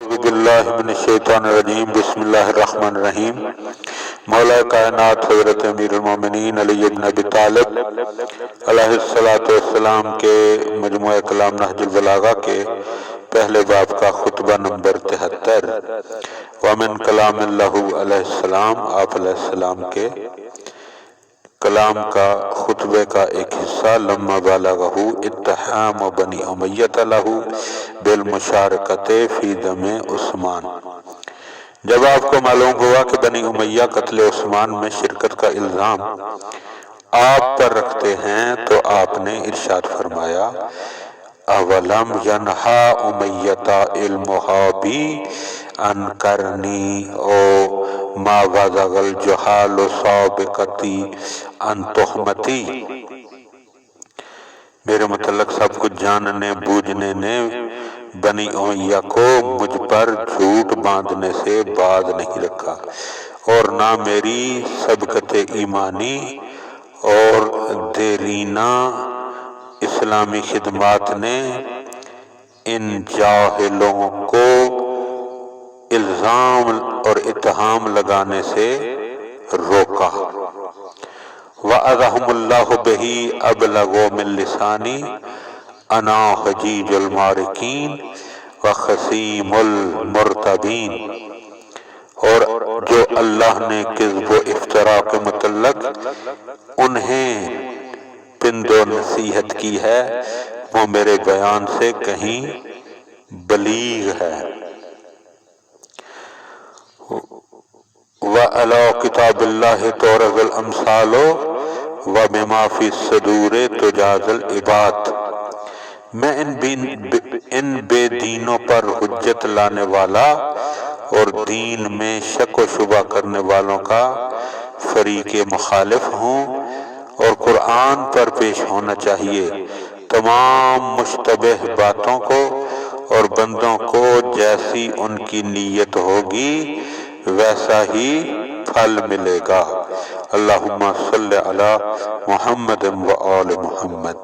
اعوذ باللہ من الشیطان الرجیم بسم اللہ الرحمن الرحیم۔ مولا کائنات حضرت امیر المومنین علی بن ابی طالب علیہ الصلوۃ والسلام کے مجموعہ کلام نہج البلاغہ کے پہلے باب کا خطبہ نمبر 73 ومن کلام اللہ علیہ السلام، آپ علیہ السلام کے کلام کا خطبے کا ایک حصہ لما بالغہ اتہام بنی امیہ لہ بالمشارکت فی دم عثمان، جب آپ کو معلوم ہوا کہ بنی امیہ قتل عثمان میں شرکت کا الزام آپ پر رکھتے ہیں تو آپ نے ارشاد فرمایا اولم ینہا امیۃ علمھا بی ان کرنی او ما وزغ الجہال سابقتی ان تہمتی، میرے متعلق سب کچھ جاننے بوجھنے نے بنی امیہ کو مجھ پر جھوٹ باندھنے سے باز نہیں رکھا، اور نہ میری سبقت ایمانی اور دیرینہ اسلامی خدمات نے ان جاہلوں کو الزام اور اتہام لگانے سے روکا۔ وَأَذَهُمُ اللَّهُ بِهِ أَبْلَغُ مِن لِسَانِي أَنَا حَجِیجُ الْمَارِکِینَ وَخَصِیمُ الْمُرْتَبِینَ، اور جو اللہ نے کذب و افتراء کے متعلق انہیں پند و نصیحت کی ہے وہ میرے بیان سے کہیں بلیغ ہے۔ وَعَلَىٰ كِتَابِ اللَّهِ تُعْرَضُ الْأَمْثَالُ وَبِمَا فِي الصُّدُورِ تُجَازَى الْعِبَادُ، میں ان بے دینوں پر حجت لانے والا اور دین میں شک و شبہ کرنے والوں کا فریق مخالف ہوں، اور قرآن پر پیش ہونا چاہیے تمام مشتبہ باتوں کو، اور بندوں کو جیسی ان کی نیت ہوگی ویسا ہی پھل ملے گا۔ اللہم صلی علی محمد و آل محمد۔